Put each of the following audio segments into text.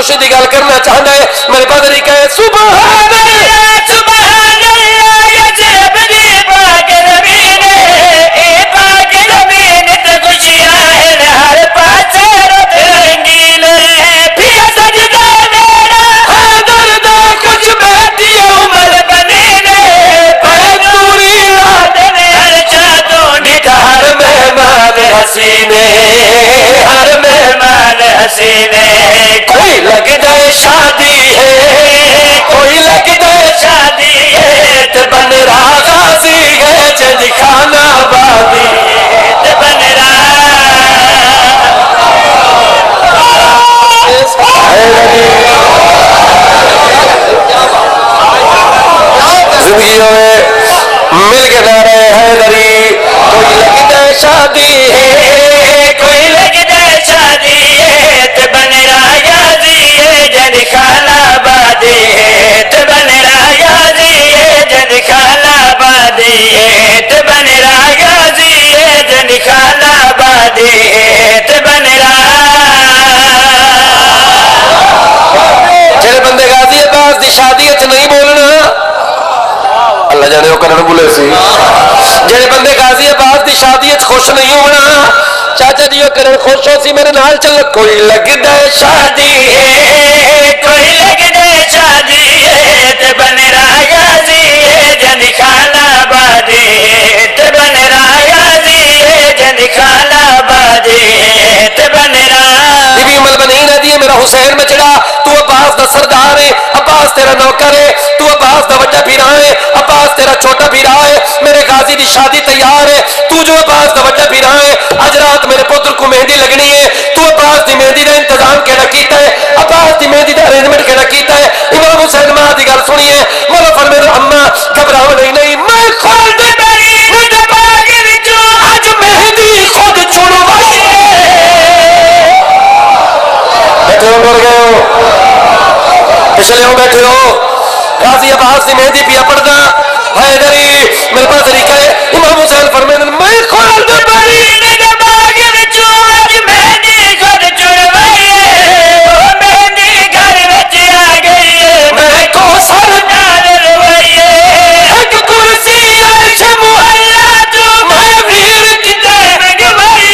خوشی دی گل کرنا چاہتا ہے میرے پادری کہے سبحان اللہ سبحان اللہ عجب دی پاک زمین اے پاک زمین تے خوشیاں ہیں ہر پاسے رت رنگین پیا سجدہ میرا حیدر دا کچھ بیٹی عمر بنی پوری رات میں ہر چادوں نکا ہر مہمان حسینے ہر مہمان حسینے کوئی لگ جائے شادی ہے کوئی لگ جائے شادی ہے تے بن رہا غازی ہے جنج خانہ آبادی تے بن رہا زندگیوں میں مل کے نعرہ حیدری کوئی لگ جائے شادی ہے کوئی لگ جائے شادی ہے تے بن رہا غازی ہے جنج خانہ آبادی تے بن رہا غازی ہے جنج خانہ آبادی تے بن رہا غازی ہے جنج خانہ آبادی تے بن رہا جڑے بندے غازی عباس دی شادی اچ نہیں بولنا اللہ جانے وہ کرن بولے سی جڑے بندے غازی عباس دی شادی اچ خوش نہیں ہونا چاچا جی وہ کرن خوش ہو سی میرے نال چل کوئی لگدا ہے شادی ہے کوئی لگ جائے شادی ہے تے بن رہا غازی ہے جنج خانہ آبادی تے بن رہا غازی ہے جنج خانہ آبادی تے بن رہا بی بی ام البنین ہے دی میرا حسین میں چڑھا تو عباس دا سردار ہے عباس تیرا نوکر ہے تو عباس دا وڈا بھیرا ہے عباس تیرا چھوٹا بھیرا ہے میرے غازی دی شادی تیار ہے تو جو عباس دا وڈا بھیرا ہے آج رات میرے پتر کو مہندی لگنی ہے تو عباس دی مہندی دا انتظام کیڑا کیتا ہے عباس دی مہندی دا ارینجمنٹ کیڑا کیتا ہے امام حسین ماں دی گل سنیے مولا فرمائے اماں گھبراؤ نہیں میں خود میری دباغ وچوں آج مہندی خود چھڑوائی بیٹھے ہو مر گئے ہو پچھلے ہو بیٹھے ہو غازی عباس دی مہندی پیا پڑھنا حیدری میرے پاس طریقہ ہے امام حسین فرمائے میں خود میری دباغ وچوں اج مہندی خود چھڑوائی مہندی گھر وچ آ گئی میں کو سر نال روئی ایک کرسی عرش محلہ تو میں ویر کتے منگوائی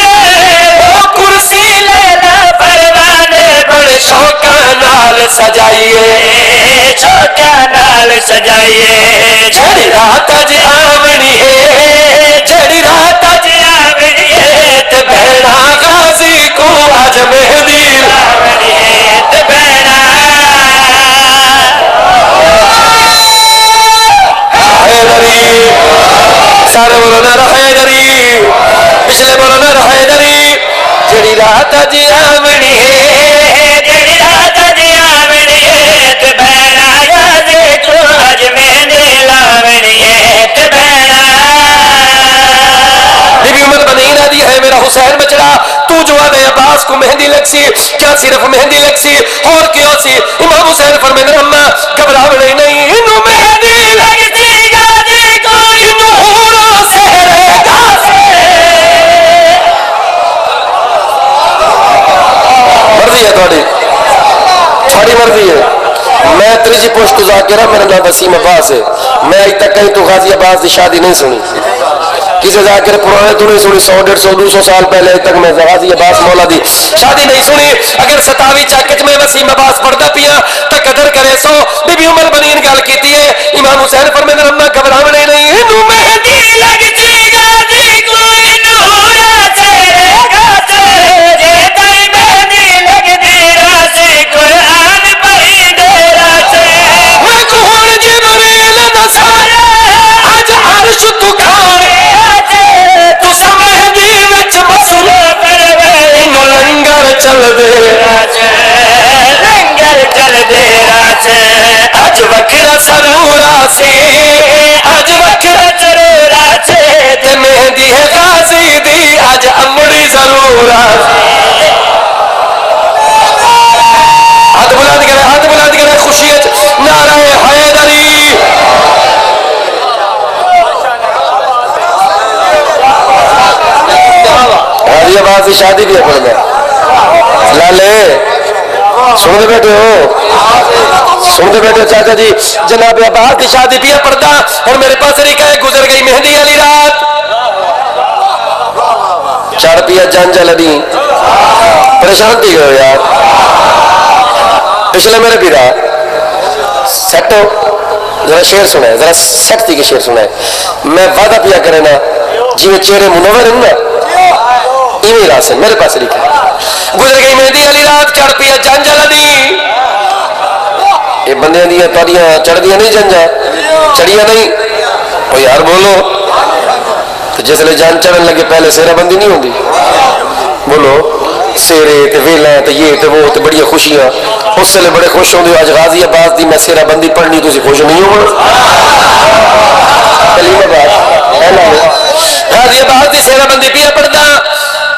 او کرسی لیلا پروانے بڑے شوقاں نال سجائیے شوقاں نال سجائیے جڑی رات اج آونی ہے جڑی رات اج آونی ہے تے بہنا غازی کو آج مہندی آونی ہے تے بہنا حیدری سارے بولو نا حیدری پچھلے بولو نا حیدری جڑی رات اج آونی ہے جڑی رات اج آونی ہے تے بہنا غازی کو اج مہندی لاونی ہے تے بہنا بی بی ام البنین دی ہے میرا حسین بچڑا تو جو آدھے عباس کو مہندی لگ سی کیا صرف مہندی لگ سی اور کیوں سی امام حسین فرمائے اماں گھبراؤ نہیں انہوں مہندی لگ سی غازی کو انہوں ہورا سہرے گا مرضی ہے تھوڑی مرضی ہے میں تریجی پوشت ذاکرہ میرا نام وسیم عباس ہے میں آج تک کہیں تو غازی عباس دی شادی نہیں سنی کسی ذاکر پرانے تو نہیں سنی 100 150 200 سال پہلے تک میں غازی عباس مولا دی شادی نہیں سنی اگر 27 چاکچ میں وسیم عباس پڑھتا پیا تو قدر کرے سو بی بی ام البنین گل کیتی ہے امام حسین فرمائے رمنا گھبراونے نہیں انہوں مہندی لگ سی غازی کو انہوں ہورا سہرے گا جے تائی مہندی لگ دی راسی قرآن پڑھی دے راسی میں کون جبریل نسارے آج عرش تو کھانے تو سمہدی وچ مسلو انہوں لنگر چل دے لنگر چل دے راسی اج وکرا سرورا سے اج وکرا ضرورا سے تے مہندی ہے غازی دی اج امڑی ضرورا ہاتھ بلند کرے خوشی نعرہ حیدری غازی عباس کی شادی بھی پڑھ گیا لالے سنتے بیٹھے ہو چاچا جی جناب عباس کی شادی پیا پڑتا اور میرے پاس لکھا ہے گزر گئی مہندی والی رات چڑھ پیا جانجا لڑی پریشان تھی گئے یار پچھلے میرے پیرا سیٹ ہو ذرا شعر سنا ہے ذرا سیٹ تھی کہ شعر سنا ہے میں وعدہ پیا کرے نا جی میں چہرے منور ہیں نا ایویں راس ہے میرے پاس لکھا ہے گزر گئی مہندی والی رات چڑھ پیا جانجا لڑی یہ بندے دیا تاریاں چڑھ دیا نہیں جانجا چڑھیا نہیں وہ یار بولو تو جس لئے جان چڑھن لگے پہلے سیرہ بندی نہیں ہوگی بولو سیرے تے ویلا تے یہ تے وہ تے بڑی خوشیاں اس سے لئے بڑے خوش ہوں گے آج غازی عباس دی میں سیرہ بندی پڑھنی تو سی خوش نہیں ہوں کلیم غازی عباس دی سیرہ بندی پیا پڑھتا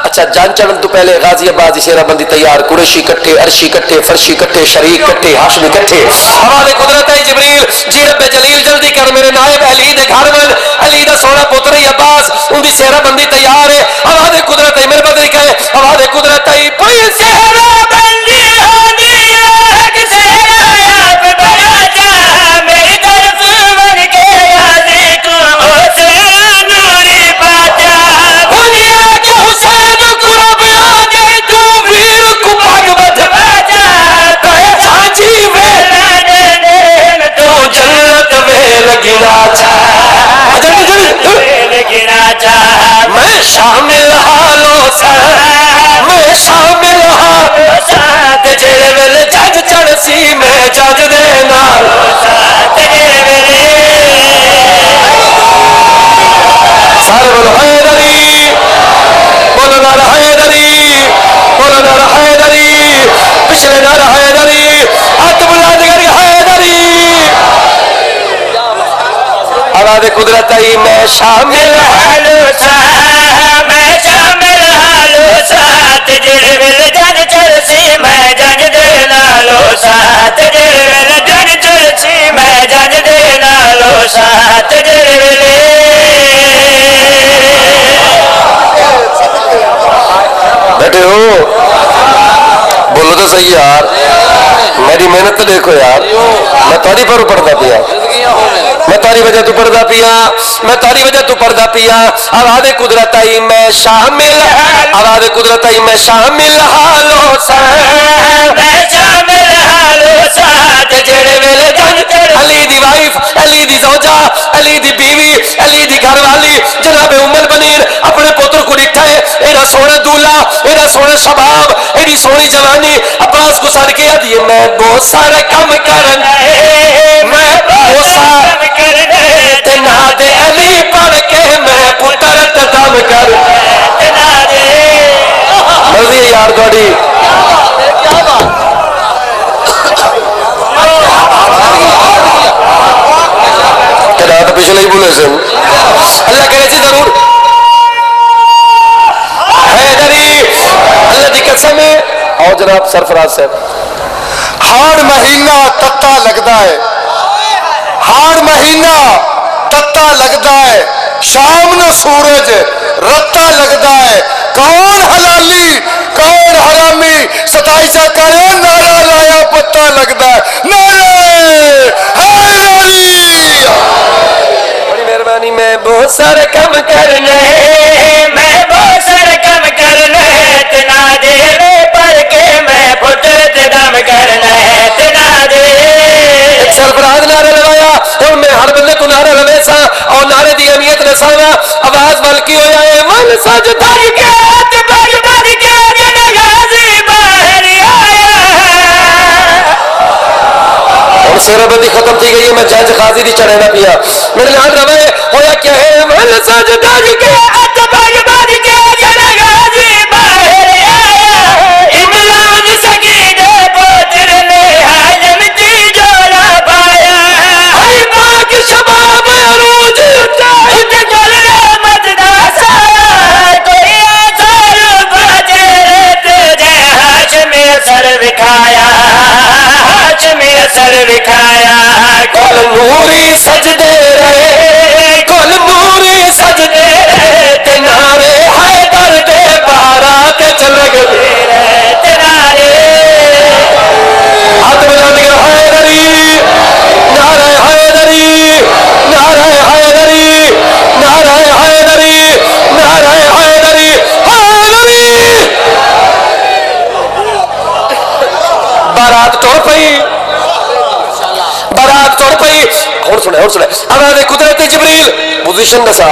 اچھا جان چڑھن تو پہلے غازی عباس دی سیرہ بندی تیار قریشی کٹھے عرشی کٹھے فرشی کٹھے شریک کٹھے ہاشمی کٹھے حوالے قدرت ہے جبریل جی رب جلیل جلدی کر میرے نائب علی دے گھر ون علی دا سونا پتر عباس ان دی سیرہ بندی تیار ہے حوالے قدرت ہے میرے بدری کہے حوالے قدرت ہے پوئی سیرہ بندی ہونی ایک سیرہ آپ بڑا جا میری طرف ون کے یازی کو حسین نوری باجا دنیا کے حسین قرب آگے تو ویر کو بھگوت باجا تو سانچی ویلا دین تو جنت ویل گنا چاہ ویل گنا چاہ میں شامل حالو سا میں شامل حالو سا تجھے ویل جج چڑھ سی میں جج دینا تجھے ویل سارے بولو حیدری بولو نعرہ حیدری بولو نعرہ حیدری پچھلے نعرہ حیدری ہاتھ بلند کری حیدری آواز قدرت آئی میں شامل حالو سا میں شامل حالو سا تجھے ویل جج چڑھ سی میں جج دینا لو سا تجھے ویل جج چڑھ سی میں جج دینا لو سا تجھے ویل بیٹھے ہو بولو تو صحیح یار میری محنت تو دیکھو یار میں تاری پر پڑھتا پیا میں تاری وجہ تو پڑھتا پیا میں تاری وجہ تو پڑھتا پیا آواز قدرت آئی میں شامل آواز قدرت آئی میں شامل حالو سا میں شامل حالو سا جڑے ویلے جنگ علی دی وائف علی دی زوجہ علی دی بیوی علی دی گھر والی جناب ام البنین اپنے پوتر کو ڈٹھا ہے اینا سونا دولا اینا سونا شباب ایڈی سونی جوانی عباس کو سڑ کے دیئے میں بہت سارا کم کرنا ہے میں بہت سارا کم کرنا ہے تنا دے علی پڑھ کے میں پتر تدام کر تنا دے مرضی ہے یار دوڑی کہنا تو پچھلے ہی بولے سن اللہ کہنے سے ضرور حیدری اللہ دی قسم ہے اور جناب سرفراز صاحب ہاڑ مہینہ تتا لگتا ہے ہاڑ مہینہ تتا لگتا ہے شام نو سورج رتا لگتا ہے کون حلالی کون حرامی ستائشہ کرے نعرہ لایا پتا لگتا ہے نعرہ حیدری بڑی مہربانی میں بہت سارے کم کرنا ہے میں بہت سارے کم کرنا ہے تنا دے پڑھ کے میں پتر تدام کرنا ہے تنا دے ایک سرفراز نعرہ لگایا اور میں ہر بندے کو نعرہ لگے سا اور نعرے دی اہمیت رسانا آواز ملکی ہو جائے من سجدہ کے اتباع بڑھ کے جن غازی باہر آیا اور سیرہ بندی ختم تھی گئی ہے میں جج غازی دی چڑھے نہ پیا میرے لحاظ روائے ہویا کیا ہے من سجدہ کے اتباع بڑھ کے جن غازی باہر آیا امراض سکید پوتر نے حالم تی جوڑا پایا ہائی پاک شباب عروج اٹھ کل رحمت دا سایہ کوئی آثار باجر تجھے ہاشم اثر وکھایا ہاشم اثر وکھایا کل نوری سجدے رہے کل نوری سجدے رہے تنارے حیدر دے بارات چلگ دے رہے تنارے حکم آواز قدرت جبریل پوزیشن دسا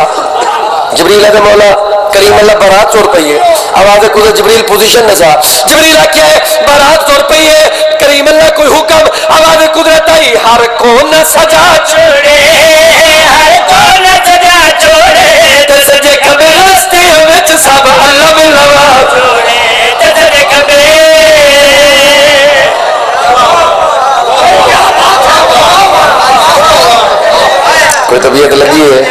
جبریل ہے مولا کریم اللہ بارات چور پئی ہے آواز قدرت جبریل پوزیشن دسا جبریل کیا ہے بارات چور پئی ہے کریم اللہ کوئی حکم آواز قدرت آئی ہر کون سجا چھوڑے ہر کون سجا چھوڑے تے سجے کبے راستے وچ سب اللہ ملوا چھوڑے تجھے کبھی کوئی طبیعت لگی ہے